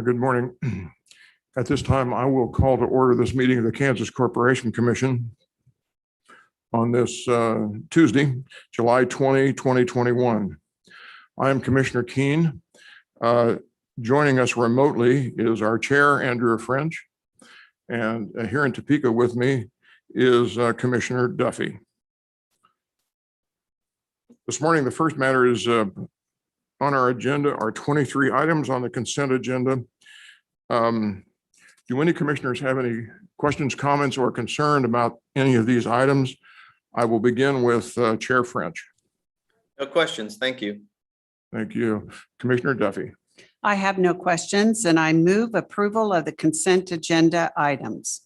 Good morning. At this time, I will call to order this meeting of the Kansas Corporation Commission on this Tuesday, July 20, 2021. I am Commissioner Keene. Joining us remotely is our chair, Andrea French, and here in Topeka with me is Commissioner Duffy. This morning, the first matter is on our agenda are 23 items on the consent agenda. Do any commissioners have any questions, comments, or concern about any of these items? I will begin with Chair French. No questions. Thank you. Thank you. Commissioner Duffy. I have no questions, and I move approval of the consent agenda items.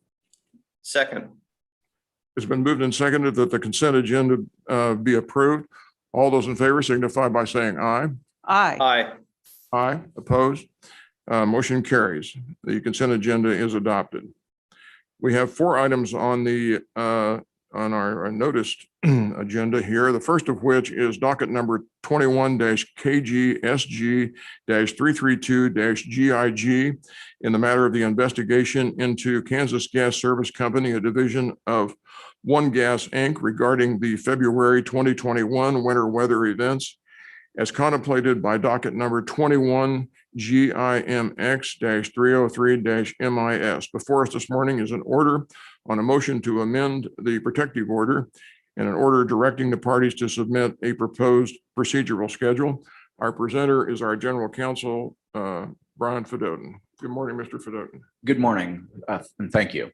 Second. It's been moved and seconded that the consent agenda be approved. All those in favor signify by saying aye. Aye. Aye. Aye. Opposed? Motion carries. The consent agenda is adopted. We have 4 items on the on our noticed agenda here. The first of which is docket number 21-KGSG-332-GIG in the matter of the investigation into Kansas Gas Service Company, a division of One Gas Inc. regarding the February 2021 winter weather events as contemplated by docket number 21 GIMX-303-MIS. Before us this morning is an order on a motion to amend the protective order and an order directing the parties to submit a proposed procedural schedule. Our presenter is our general counsel, Brian Fedotin. Good morning, Mr. Fedotin. Good morning, and thank you.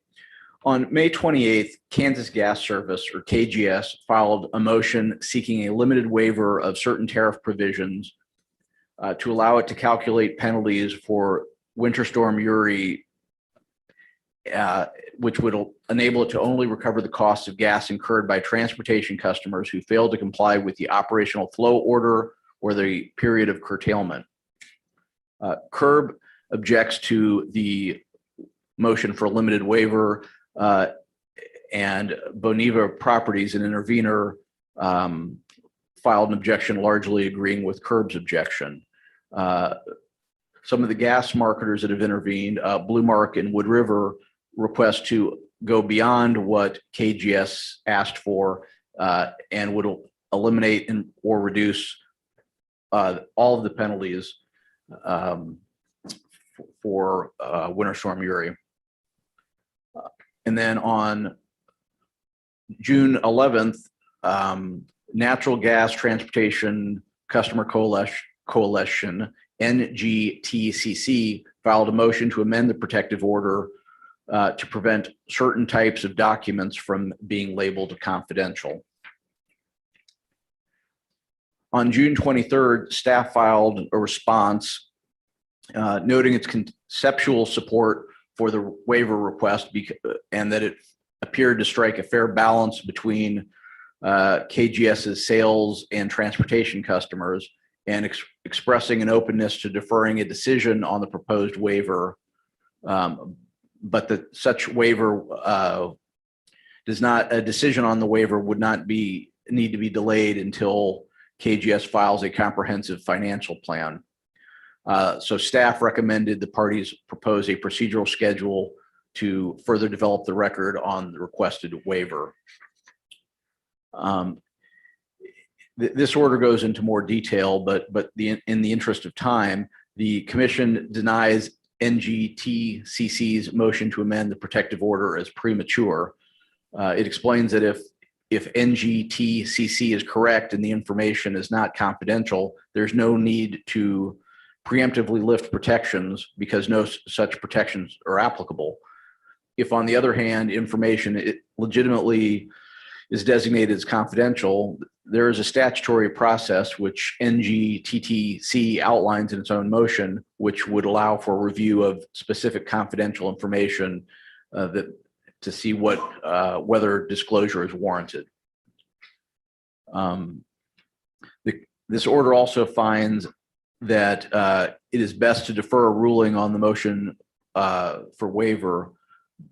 On May 28th, Kansas Gas Service, or KGS, filed a motion seeking a limited waiver of certain tariff provisions to allow it to calculate penalties for Winter Storm Uri, which would enable it to only recover the costs of gas incurred by transportation customers who failed to comply with the operational flow order or the period of curtailment. CURB objects to the motion for a limited waiver, and Boniva Properties, an intervener, filed an objection largely agreeing with CURB's objection. Some of the gas marketers that have intervened, Blue Mark and Wood River, request to go beyond what KGS asked for and would eliminate or reduce all of the penalties for Winter Storm Uri. And then on June 11th, Natural Gas Transportation Customer Coalition, NGTCC, filed a motion to amend the protective order to prevent certain types of documents from being labeled confidential. On June 23rd, staff filed a response noting its conceptual support for the waiver request and that it appeared to strike a fair balance between KGS's sales and transportation customers, and expressing an openness to deferring a decision on the proposed waiver, but that such waiver a decision on the waiver would not need to be delayed until KGS files a comprehensive financial plan. So staff recommended the parties propose a procedural schedule to further develop the record on the requested waiver. This order goes into more detail, but in the interest of time, the commission denies NGTCC's motion to amend the protective order as premature. It explains that if NGTCC is correct and the information is not confidential, there's no need to preemptively lift protections because no such protections are applicable. If, on the other hand, information legitimately is designated as confidential, there is a statutory process which NGTTC outlines in its own motion, which would allow for review of specific confidential information to see whether disclosure is warranted. This order also finds that it is best to defer a ruling on the motion for waiver,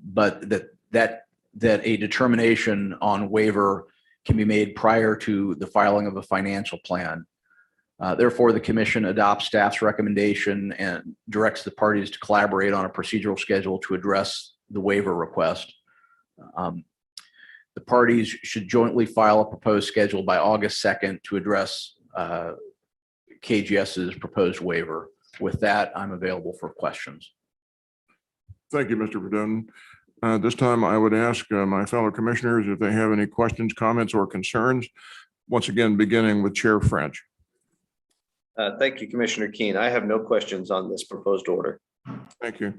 but that a determination on waiver can be made prior to the filing of a financial plan. Therefore, the commission adopts staff's recommendation and directs the parties to collaborate on a procedural schedule to address the waiver request. The parties should jointly file a proposed schedule by August 2nd to address KGS's proposed waiver. With that, I'm available for questions. Thank you, Mr. Verdun. This time I would ask my fellow commissioners if they have any questions, comments, or concerns. Once again, beginning with Chair French. Thank you, Commissioner Keen. I have no questions on this proposed order. Thank you.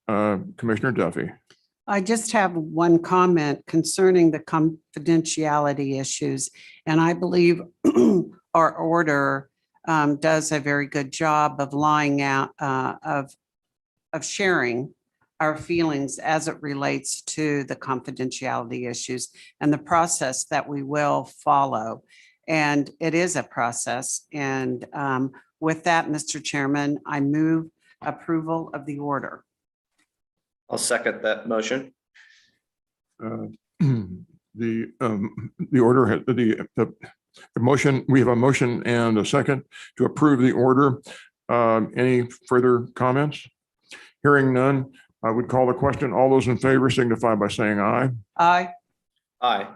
Commissioner Duffy. I just have one comment concerning the confidentiality issues. And I believe our order does a very good job of laying out, of sharing our feelings as it relates to the confidentiality issues and the process that we will follow. And it is a process. And with that, Mr. Chairman, I move approval of the order. I'll second that motion. The order, the motion, we have a motion and a second to approve the order. Any further comments? Hearing none, I would call the question. All those in favor signify by saying aye. Aye. Aye.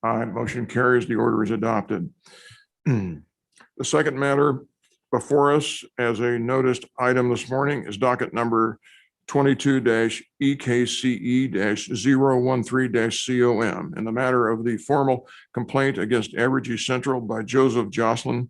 Aye, motion carries. The order is adopted. The second matter before us as a noticed item this morning is docket number 22-EKCE-013-COM in the matter of the formal complaint against Evergy Central by Joseph Jocelyn.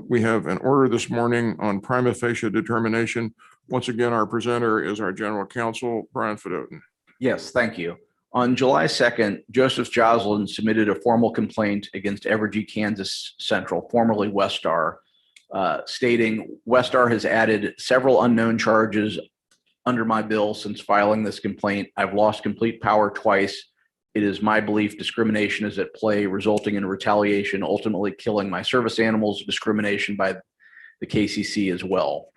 We have an order this morning on prima facie determination. Once again, our presenter is our general counsel, Brian Fedotin. Yes, thank you. On July 2nd, Joseph Jocelyn submitted a formal complaint against Evergy Kansas Central, formerly Westar, stating Westar has added several unknown charges under my bill since filing this complaint. I've lost complete power twice. It is my belief discrimination is at play, resulting in retaliation, ultimately killing my service animals, discrimination by the KCC as well.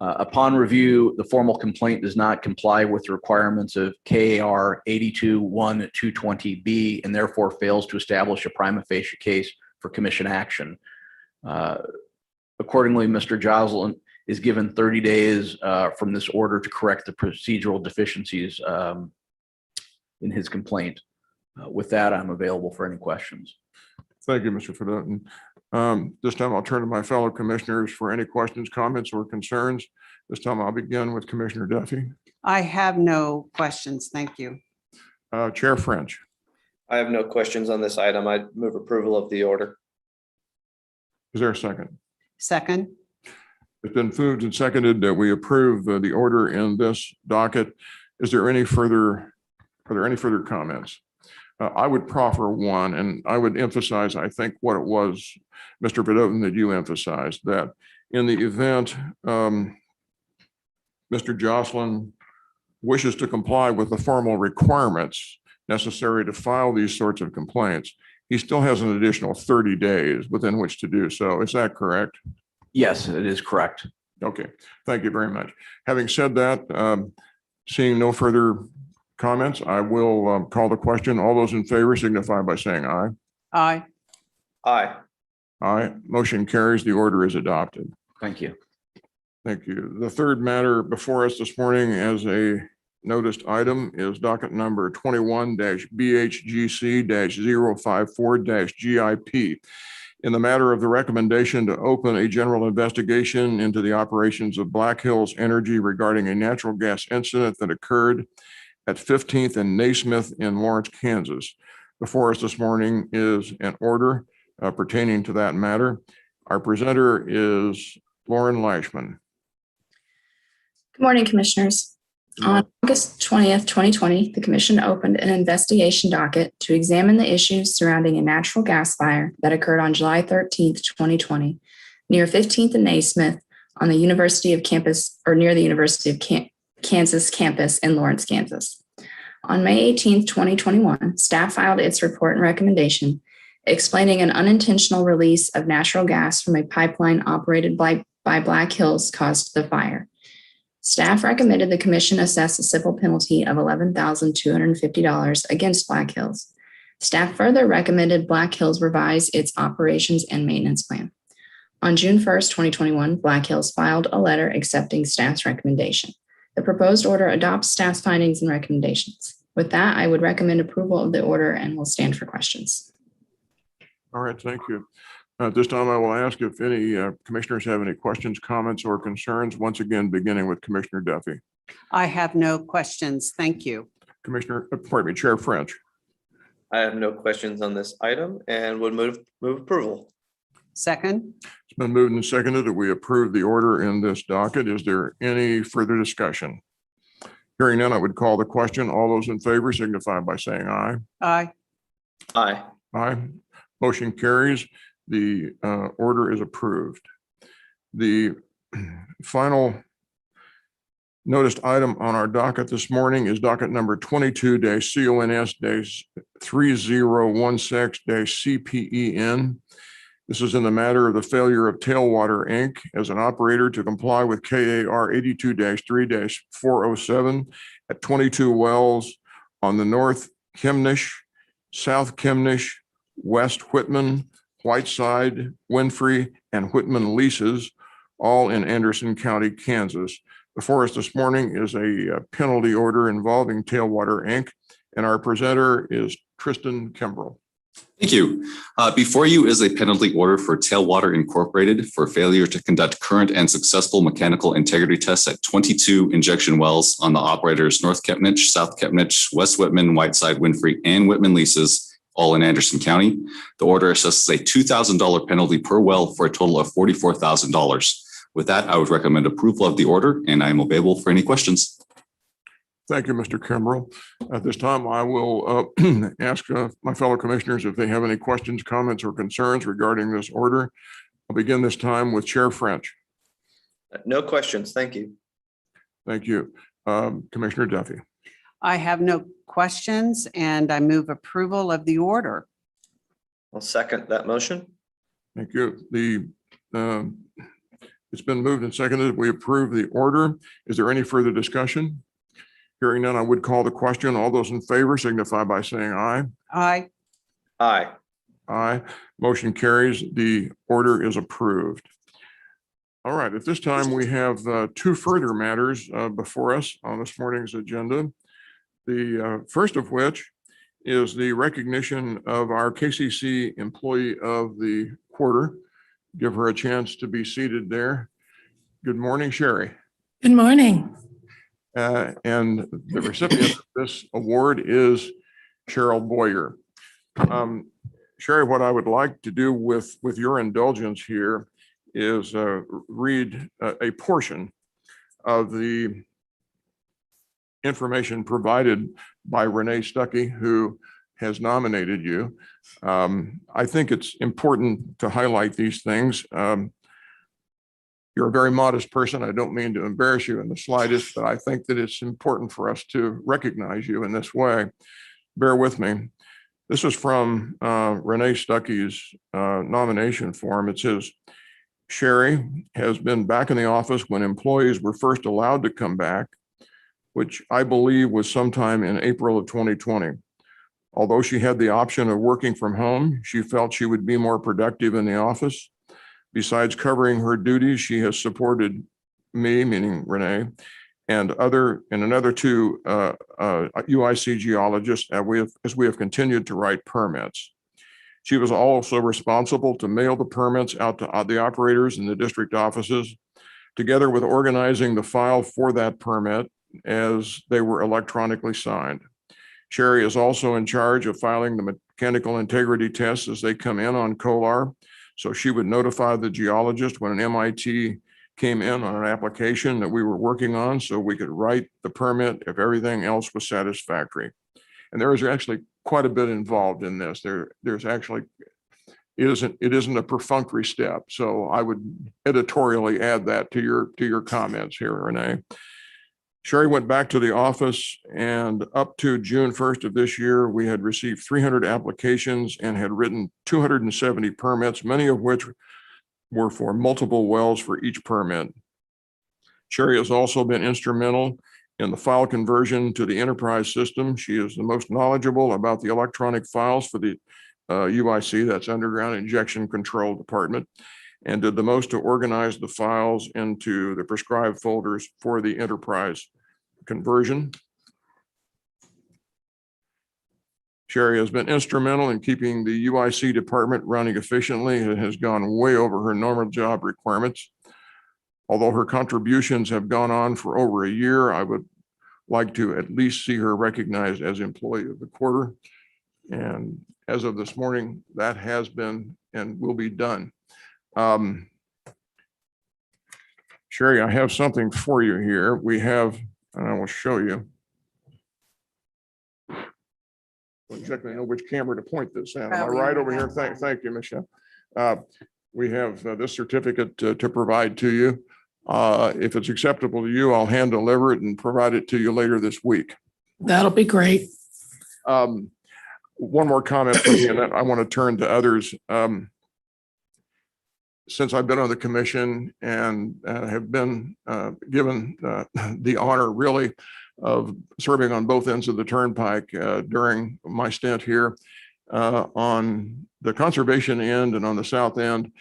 Upon review, the formal complaint does not comply with the requirements of KAR 82-1-220B and therefore fails to establish a prima facie case for commission action. Accordingly, Mr. Jocelyn is given 30 days from this order to correct the procedural deficiencies in his complaint. With that, I'm available for any questions. Thank you, Mr. Fedotin. This time I'll turn to my fellow commissioners for any questions, comments, or concerns. This time I'll begin with Commissioner Duffy. I have no questions. Thank you. Chair French. I have no questions on this item. I move approval of the order. Is there a second? Second. It's been moved and seconded that we approve the order in this docket. Is there any further, are there any further comments? I would proffer one, and I would emphasize, I think, what it was, Mr. Fedotin, that you emphasized, that in the event Mr. Jocelyn wishes to comply with the formal requirements necessary to file these sorts of complaints, he still has an additional 30 days within which to do so. Is that correct? Yes, it is correct. Okay, thank you very much. Having said that, seeing no further comments, I will call the question. All those in favor signify by saying aye. Aye. Aye. Aye. Motion carries. The order is adopted. Thank you. Thank you. The third matter before us this morning as a noticed item is docket number 21-BHGC-054-GIP. In the matter of the recommendation to open a general investigation into the operations of Black Hills Energy regarding a natural gas incident that occurred at 15th and Naismith in Lawrence, Kansas. Before us this morning is an order pertaining to that matter. Our presenter is Lauren Leishman. Good morning, Commissioners. On August 20th, 2020, the commission opened an investigation docket to examine the issues surrounding a natural gas fire that occurred on July 13th, 2020, near 15th and Naismith on the University of campus or near the University of Kansas campus in Lawrence, Kansas. On May 18th, 2021, staff filed its report and recommendation explaining an unintentional release of natural gas from a pipeline operated by Black Hills caused the fire. Staff recommended the commission assess a civil penalty of $11,250 against Black Hills. Staff further recommended Black Hills revise its operations and maintenance plan. On June 1st, 2021, Black Hills filed a letter accepting staff's recommendation. The proposed order adopts staff's findings and recommendations. With that, I would recommend approval of the order and will stand for questions. All right, thank you. At this time, I will ask if any commissioners have any questions, comments, or concerns. Once again, beginning with Commissioner Duffy. I have no questions. Thank you. Chair French. I have no questions on this item and would move approval. Second, It's been moved and seconded that we approve the order in this docket. Is there any further discussion? Hearing none, I would call the question. All those in favor signify by saying aye. aye. Aye. Aye. Motion carries. The order is approved. The final noticed item on our docket this morning is docket number 22-CONS-3016-CPEN. This is in the matter of the failure of Tailwater Inc. as an operator to comply with KAR 82-3-407 at 22 wells on the North Kemnish, South Kemnish, West Whitman, Whiteside, Winfrey, and Whitman leases, all in Anderson County, Kansas. Before us this morning is a penalty order involving Tailwater Inc., and our presenter is Tristan Kimbrell. Thank you. Before you is a penalty order for Tailwater Incorporated for failure to conduct current and successful mechanical integrity tests at 22 injection wells on the operators North Kemnich, South Kemnich, West Whitman, Whiteside, Winfrey, and Whitman leases, all in Anderson County. The order assesses a $2,000 penalty per well for a total of $44,000. With that, I would recommend approval of the order, and I am available for any questions. Thank you, Mr. Kimbrell. At this time, I will ask my fellow commissioners if they have any questions, comments, or concerns regarding this order. I'll begin this time with Chair French. No questions. Thank you. Thank you. Commissioner Duffy. I have no questions and I move approval of the order. I'll second that motion. Thank you. It's been moved and seconded. We approve the order. Is there any further discussion? Hearing none, I would call the question. All those in favor signify by saying aye. Aye. Aye. Aye. Motion carries. The order is approved. All right. At this time, we have two further matters before us on this morning's agenda. The first of which is the recognition of our KCC Employee of the Quarter. Give her a chance to be seated there. Good morning, Sherry. Good morning. And the recipient of this award is Cheryl Boyer. Sherry, what I would like to do with your indulgence here is read a portion of the information provided by Renee Stuckey, who has nominated you. I think it's important to highlight these things. You're a very modest person. I don't mean to embarrass you in the slightest, but I think that it's important for us to recognize you in this way. Bear with me. This is from Renee Stuckey's nomination form. It says, Sherry has been back in the office when employees were first allowed to come back, which I believe was sometime in April of 2020. Although she had the option of working from home, she felt she would be more productive in the office. Besides covering her duties, she has supported me, meaning Renee, and another two UIC geologists as we have continued to write permits. She was also responsible to mail the permits out to the operators in the district offices, together with organizing the file for that permit as they were electronically signed. Sherry is also in charge of filing the mechanical integrity tests as they come in on COLAR. So she would notify the geologist when an MIT came in on an application that we were working on so we could write the permit if everything else was satisfactory. And there is actually quite a bit involved in this. There's actually, it isn't a perfunctory step. So I would editorially add that to your comments here, Renee. Sherry went back to the office, and up to June 1st of this year, we had received 300 applications and had written 270 permits, many of which were for multiple wells for each permit. Sherry has also been instrumental in the file conversion to the enterprise system. She is the most knowledgeable about the electronic files for the UIC, that's Underground Injection Control Department, and did the most to organize the files into the prescribed folders for the enterprise conversion. Sherry has been instrumental in keeping the UIC department running efficiently and has gone way over her normal job requirements. Although her contributions have gone on for over a year, I would like to at least see her recognized as Employee of the Quarter. And as of this morning, that has been and will be done. Sherry, I have something for you here. We have, and I will show you. I don't exactly know which camera to point this at. Am I right over here? Thank you, Michelle. We have this certificate to provide to you. If it's acceptable to you, I'll hand deliver it and provide it to you later this week. That'll be great. One more comment from me, and then I want to turn to others. Since I've been on the commission and have been given the honor really of serving on both ends of the turnpike during my stint here on the conservation end and on the south end,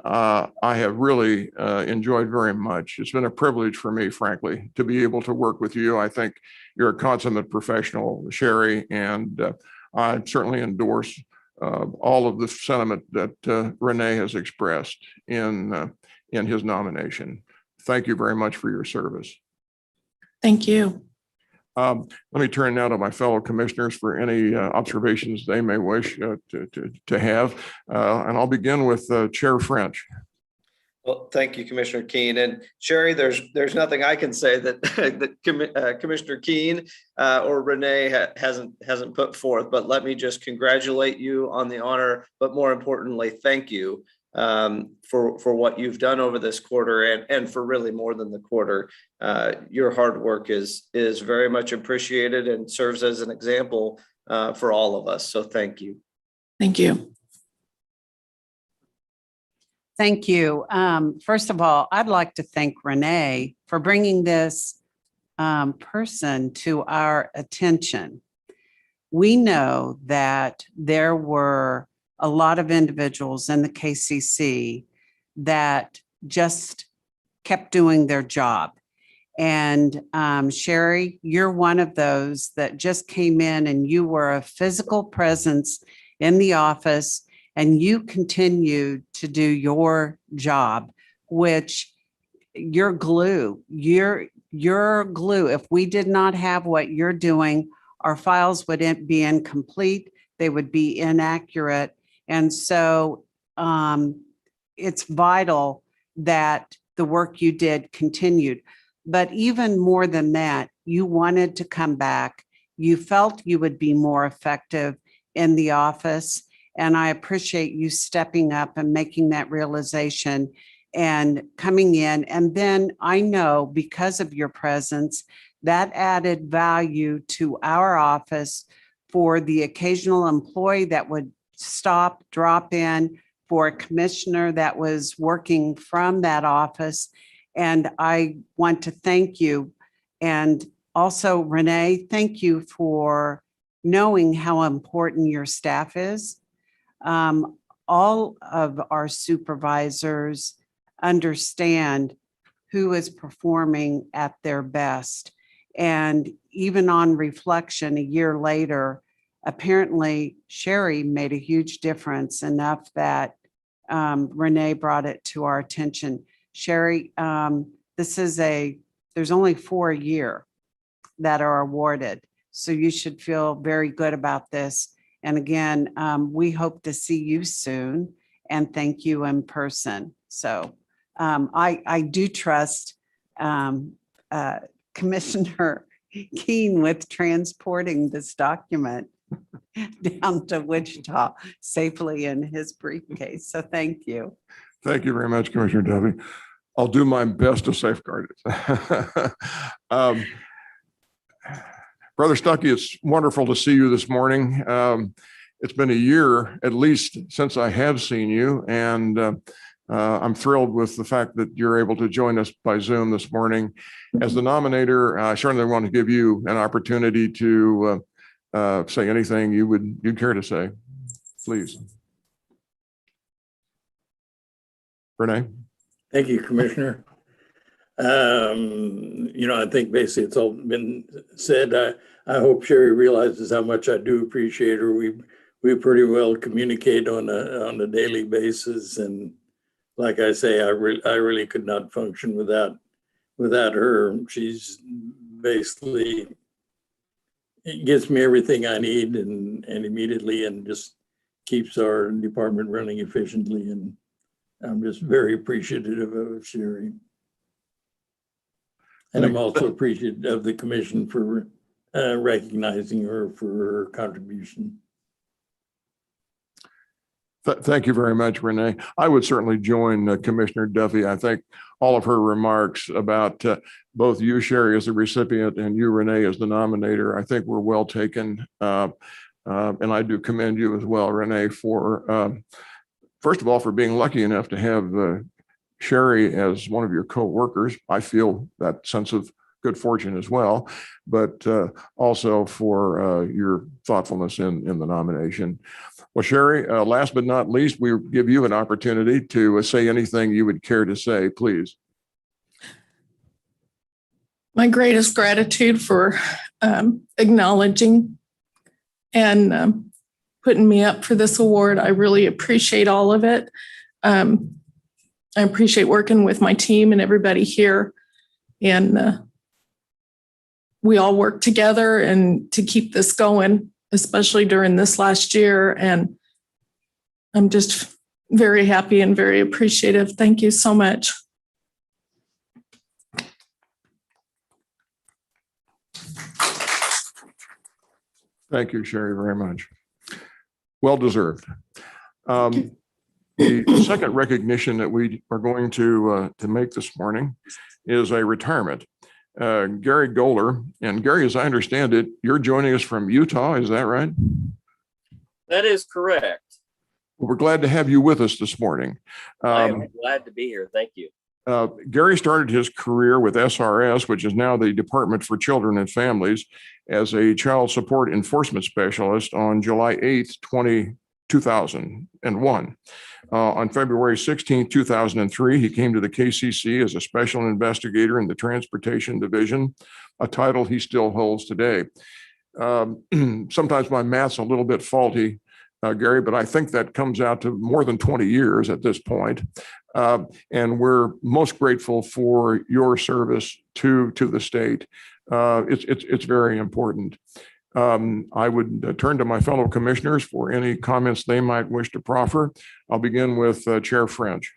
I have really enjoyed very much. It's been a privilege for me, frankly, to be able to work with you. I think you're a consummate professional, Sherry, and I certainly endorse all of the sentiment that Renee has expressed in his nomination. Thank you very much for your service. Thank you. Let me turn now to my fellow commissioners for any observations they may wish to have. And I'll begin with Chair French. Well, thank you, Commissioner Keen. And Sherry, there's nothing I can say that Commissioner Keen or Renee hasn't put forth, but let me just congratulate you on the honor, but more importantly, thank you for what you've done over this quarter and for really more than the quarter. Your hard work is very much appreciated and serves as an example for all of us. So thank you. Thank you. Thank you. First of all, I'd like to thank Renee for bringing this person to our attention. We know that there were a lot of individuals in the KCC that just kept doing their job. And Sherry, you're one of those that just came in and you were a physical presence in the office, and you continued to do your job, which you're glue. You're glue. If we did not have what you're doing, our files would be incomplete. They would be inaccurate. And so it's vital that the work you did continued. But even more than that, you wanted to come back. You felt you would be more effective in the office. And I appreciate you stepping up and making that realization and coming in. And then I know because of your presence, that added value to our office for the occasional employee that would stop, drop in, for a commissioner that was working from that office. And I want to thank you. And also, Renee, thank you for knowing how important your staff is. All of our supervisors understand who is performing at their best. And even on reflection, a year later, apparently Sherry made a huge difference, enough that Renee brought it to our attention. Sherry, there's only 4 a year that are awarded. So you should feel very good about this. And again, we hope to see you soon and thank you in person. So I do trust Commissioner Keen with transporting this document down to Wichita safely in his briefcase. So thank you. Thank you very much, Commissioner Duffy. I'll do my best to safeguard it. Brother Stuckey, it's wonderful to see you this morning. It's been a year at least since I have seen you, and I'm thrilled with the fact that you're able to join us by Zoom this morning. As the nominator, I certainly want to give you an opportunity to say anything you'd care to say, please. Renee? Thank you, Commissioner. I think basically it's all been said. I hope Sherry realizes how much I do appreciate her. We pretty well communicate on a daily basis, and like I say, I really could not function without her. She's basically, it gives me everything I need and immediately, and just keeps our department running efficiently. And I'm just very appreciative of Sherry. And I'm also appreciative of the commission for recognizing her for her contribution. Thank you very much, Renee. I would certainly join Commissioner Duffy. I think all of her remarks about both you, Sherry, as the recipient, and you, Renee, as the nominator, I think were well taken. And I do commend you as well, Renee, for first of all, for being lucky enough to have Sherry as one of your co-workers. I feel that sense of good fortune as well, but also for your thoughtfulness in the nomination. Well, Sherry, last but not least, we give you an opportunity to say anything you would care to say, please. My greatest gratitude for acknowledging and putting me up for this award. I really appreciate all of it. I appreciate working with my team and everybody here. And we all work together and to keep this going, especially during this last year. And I'm just very happy and very appreciative. Thank you so much. Thank you, Sherry, very much. Well deserved. The second recognition that we are going to make this morning is a retirement. Gary Goller, and Gary, as I understand it, you're joining us from Utah, is that right? That is correct. We're glad to have you with us this morning. I am glad to be here. Thank you. Gary started his career with SRS, which is now the Department for Children and Families, as a child support enforcement specialist on July 8th, 2001. On February 16, 2003, he came to the KCC as a special investigator in the Transportation Division, a title he still holds today. Sometimes my math's a little bit faulty, Gary, but I think that comes out to more than 20 years at this point. And we're most grateful for your service to the state. It's very important. I would turn to my fellow commissioners for any comments they might wish to proffer. I'll begin with Chair French.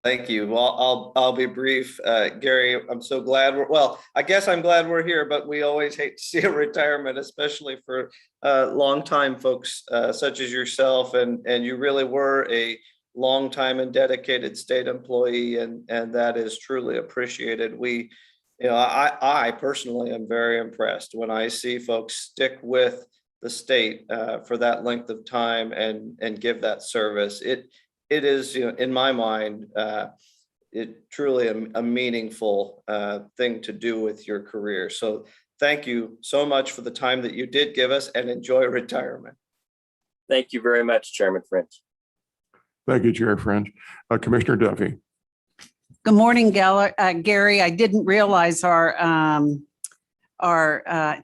Thank you. Well, I'll be brief. Gary, I'm so glad I guess I'm glad we're here, but we always hate to see a retirement, especially for longtime folks such as yourself. And you really were a longtime and dedicated state employee, and that is truly appreciated. I personally am very impressed when I see folks stick with the state for that length of time and give that service. It is, in my mind, it truly a meaningful thing to do with your career. So thank you so much for the time that you did give us, and enjoy retirement. Thank you very much, Chairman French. Thank you, Chair French. Commissioner Duffy. Good morning, Gary. I didn't realize our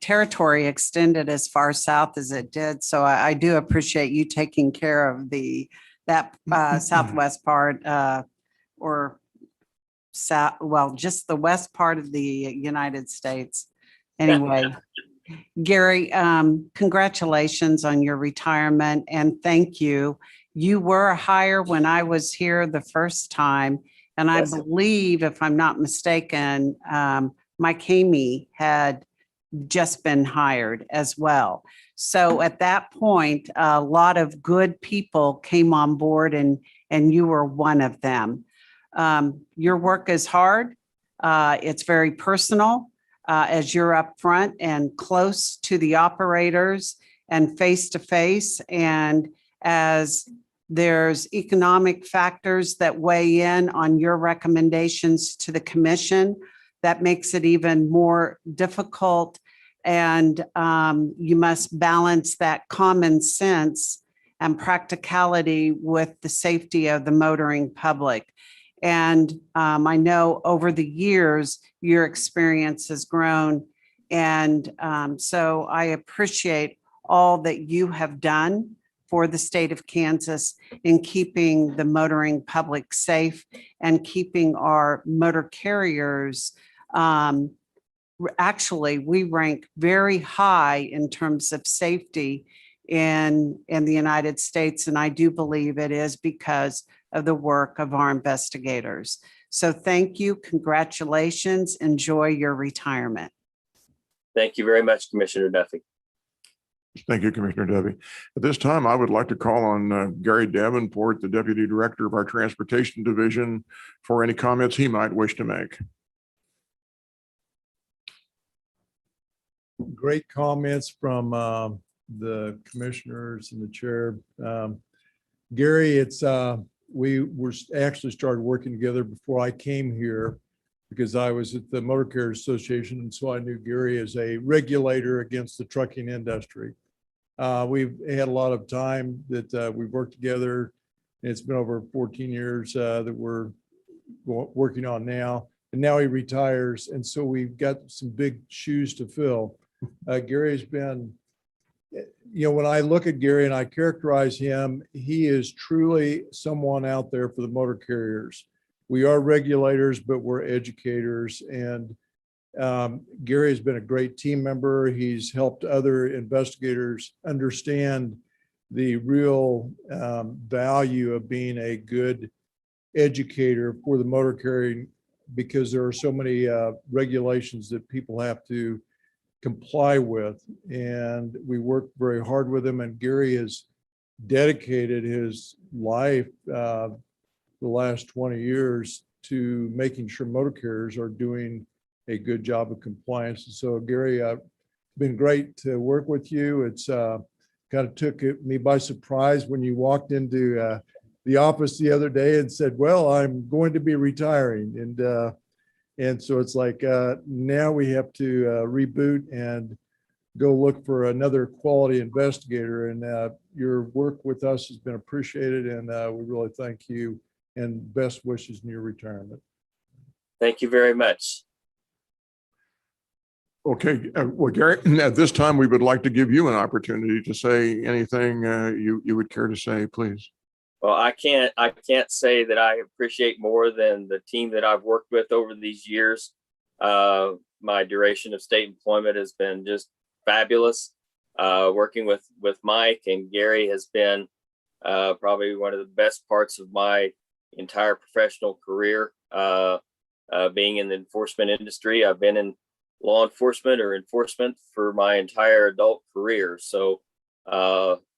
territory extended as far south as it did. So I do appreciate you taking care of that southwest part just the west part of the United States. Anyway, Gary, congratulations on your retirement, and thank you. You were a hire when I was here the first time, And I Yes. believe, if I'm not mistaken, Mike Hamey had just been hired as well. So at that point, a lot of good people came on board and you were one of them. Your work is hard. It's very personal as you're up front and close to the operators and face to face. And as there's economic factors that weigh in on your recommendations to the commission, that makes it even more difficult. And you must balance that common sense and practicality with the safety of the motoring public. And I know over the years, your experience has grown. And so I appreciate all that you have done for the state of Kansas in keeping the motoring public safe and keeping our motor carriers. Actually, we rank very high in terms of safety in the United States. And I do believe it is because of the work of our investigators. So thank you. Congratulations. Enjoy your retirement. Thank you very much, Commissioner Duffy. Thank you, Commissioner Debbie. At this time, I would like to call on Gary Davenport, the Deputy Director of our Transportation Division, for any comments he might wish to make. Great comments from the commissioners and the chair. Gary, we were actually started working together before I came here because I was at the Motor Carriers Association, and so I knew Gary as a regulator against the trucking industry. We've had a lot of time that we've worked together. It's been over 14 years that we're working on now, and now he retires, and so we've got some big shoes to fill. Gary's been, when I look at Gary and I characterize him, he is truly someone out there for the motor carriers. We are regulators, but we're educators. And Gary has been a great team member. He's helped other investigators understand the real value of being a good educator for the motor carrying, because there are so many regulations that people have to comply with. And we work very hard with him. And Gary has dedicated his life the last 20 years to making sure motor carriers are doing a good job of compliance. And so Gary, it's been great to work with you. It's kind of took me by surprise when you walked into the office the other day and said, well, I'm going to be retiring. And so it's like, now we have to reboot and go look for another quality investigator. And your work with us has been appreciated. And we really thank you and best wishes in your retirement. Thank you very much. Okay, well, Gary, at this time, we would like to give you an opportunity to say anything you would care to say, please. Well, I can't say that I appreciate more than the team that I've worked with over these years. My duration of state employment has been just fabulous. Working with Mike and Gary has been probably one of the best parts of my entire professional career. Being in the enforcement industry, I've been in law enforcement or enforcement for my entire adult career. So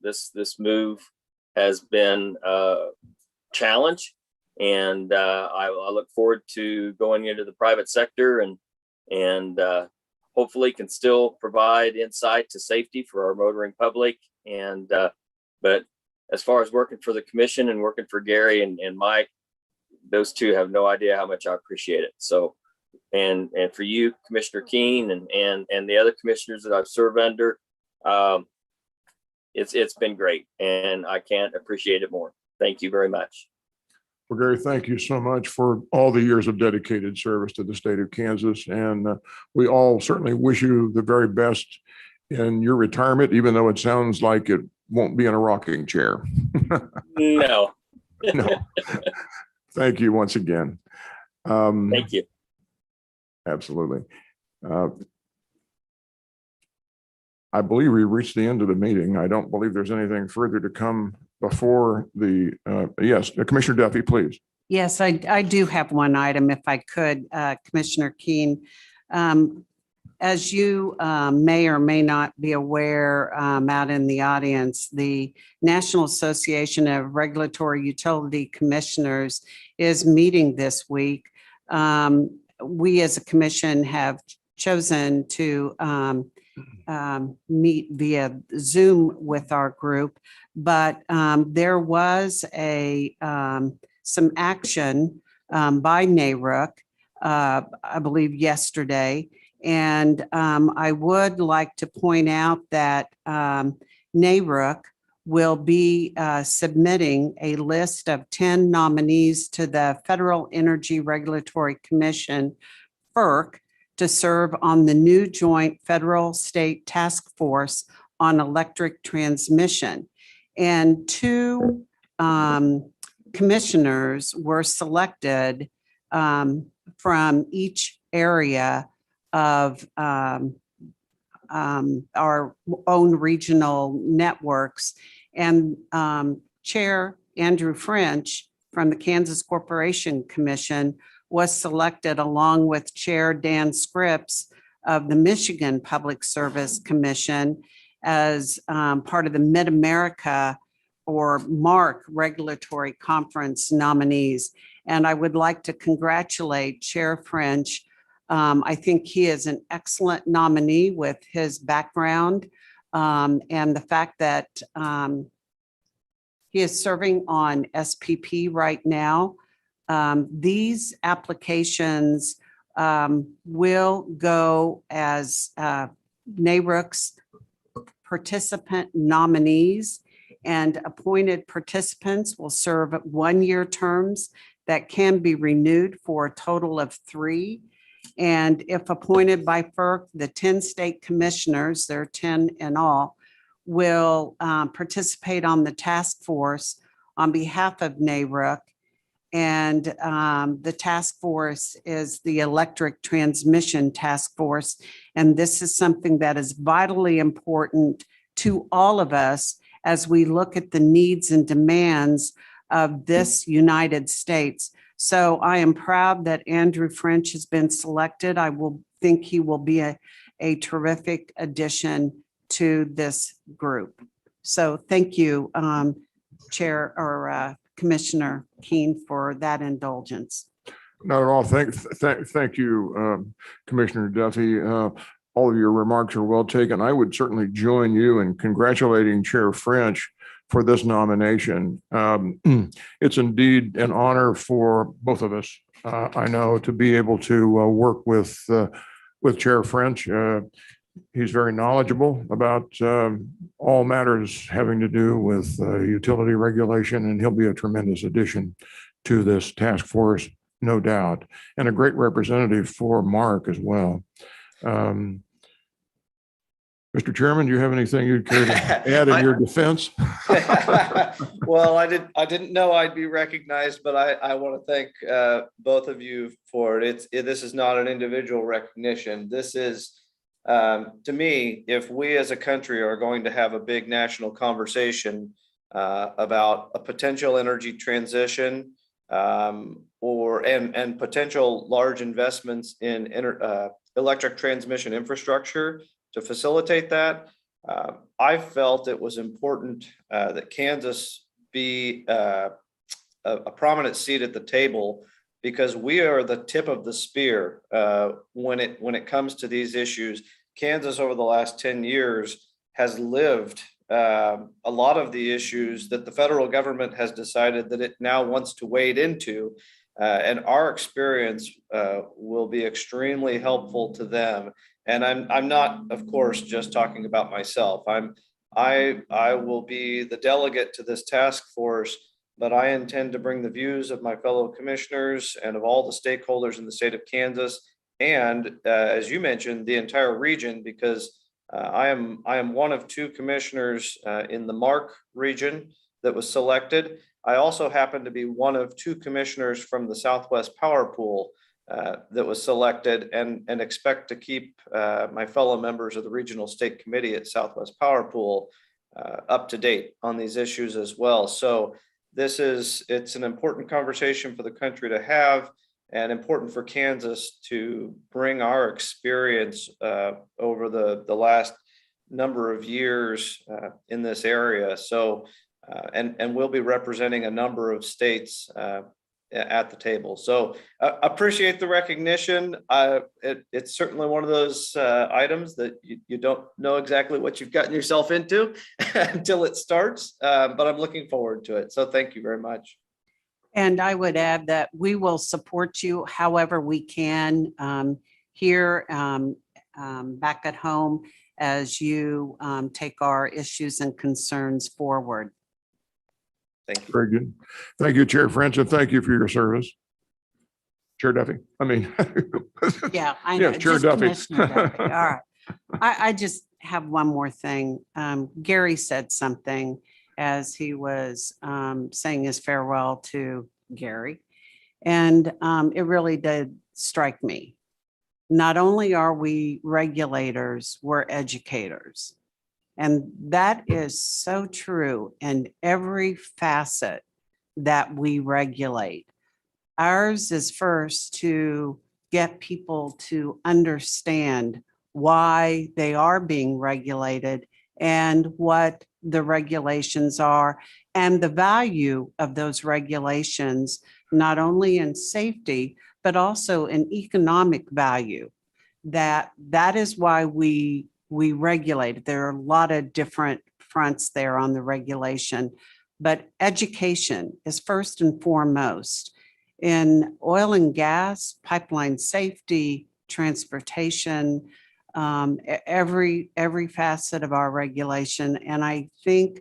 this move has been a challenge, and I look forward to going into the private sector and hopefully can still provide insight to safety for our motoring public. And but as far as working for the commission and working for Gary and Mike, those two have no idea how much I appreciate it. So, and for you, Commissioner Keene, and the other commissioners that I've served under, it's been great, and I can't appreciate it more. Thank you very much. Well, Gary, thank you so much for all the years of dedicated service to the state of Kansas. And we all certainly wish you the very best in your retirement, even though it sounds like it won't be in a rocking chair. No. No. Thank you once again. Thank you. Absolutely. I believe we reached the end of the meeting. I don't believe there's anything further to come before the, yes, Commissioner Duffy, please. Yes, I do have one item if I could, Commissioner Keen. As you may or may not be aware, out in the audience, the National Association of Regulatory Utility Commissioners is meeting this week. We as a commission have chosen to meet via Zoom with our group, but there was some action by NARUC, I believe yesterday. And I would like to point out that NARUC will be submitting a list of 10 nominees to the Federal Energy Regulatory Commission, FERC, to serve on the new Joint Federal State Task Force on Electric Transmission. And 2 commissioners were selected from each area of our own regional networks. And Chair Andrew French from the Kansas Corporation Commission was selected along with Chair Dan Scripps of the Michigan Public Service Commission as part of the Mid-America or MARC Regulatory Conference nominees. And I would like to congratulate Chair French. I think he is an excellent nominee with his background and the fact that he is serving on SPP right now. These applications will go as NARUC's participant nominees, and appointed participants will serve 1-year terms that can be renewed for a total of 3. And if appointed by FERC, the 10 state commissioners, there are 10 in all, will participate on the task force on behalf of NARUC. And the task force is the Electric Transmission Task Force. And this is something that is vitally important to all of us as we look at the needs and demands of this United States. So I am proud that Andrew French has been selected. I will think he will be a terrific addition to this group. So thank you, Chair or Commissioner Keen, for that indulgence. Not at all. Thank you, Commissioner Duffy. All of your remarks are well taken. I would certainly join you in congratulating Chair French for this nomination. It's indeed an honor for both of us, I know, to be able to work with Chair French. He's very knowledgeable about all matters having to do with utility regulation, and he'll be a tremendous addition to this task force, no doubt, and a great representative for MARC as well. Mr. Chairman, do you have anything you'd care to add in your defense? Well, I didn't know I'd be recognized, but I want to thank both of you for it. This is not an individual recognition. This is, to me, if we as a country are going to have a big national conversation about a potential energy transition and potential large investments in electric transmission infrastructure to facilitate that, I felt it was important that Kansas be a prominent seat at the table, because we are the tip of the spear when it comes to these issues. Kansas over the last 10 years has lived a lot of the issues that the federal government has decided that it now wants to wade into. And our experience will be extremely helpful to them. And I'm not, of course, just talking about myself. I will be the delegate to this task force, but I intend to bring the views of my fellow commissioners and of all the stakeholders in the state of Kansas, and as you mentioned, the entire region, because I am one of 2 commissioners in the MARC region that was selected. I also happen to be one of 2 commissioners from the Southwest Power Pool that was selected, and expect to keep my fellow members of the Regional State Committee at Southwest Power Pool up to date on these issues as well. So it's an important conversation for the country to have and important for Kansas to bring our experience over the last number of years in this area. So, and we'll be representing a number of states at the table. So appreciate the recognition. It's certainly one of those items that you don't know exactly what you've gotten yourself into until it starts, but I'm looking forward to it. So thank you very much. And I would add that we will support you however we can here back at home as you take our issues and concerns forward. Thank you. Very good. Thank you, Chair French, and thank you for your service. Chair Duffy, I mean. Yeah, I know. Yes, Chair just Duffy. Commissioner Duffy. All right. I just have one more thing. Gary said something as he was saying his farewell to Gary. And it really did strike me. Not only are we regulators, we're educators. And that is so true in every facet that we regulate. Ours is first to get people to understand why they are being regulated and what the regulations are and the value of those regulations, not only in safety, but also in economic value. That is why we regulate. There are a lot of different fronts there on the regulation, but education is first and foremost. In oil and gas, pipeline safety, transportation, every facet of our regulation. And I think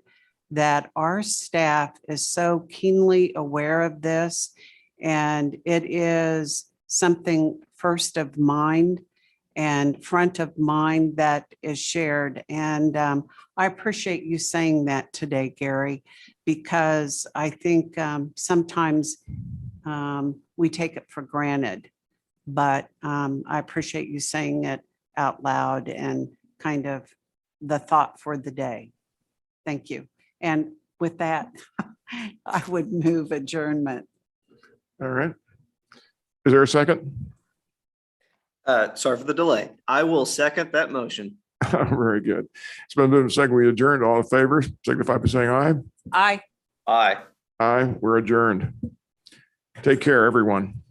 that our staff is so keenly aware of this, and it is something first of mind and front of mind that is shared. And I appreciate you saying that today, Gary, because I think sometimes we take it for granted, but I appreciate you saying it out loud and kind of the thought for the day. Thank you. And with that, I would move adjournment. All right. Is there a second? Sorry for the delay. I will second that motion. Very good. It's been moved and seconded. We adjourned. All in favor, signify by saying aye. Aye. Aye. Aye, we're adjourned. Take care, everyone.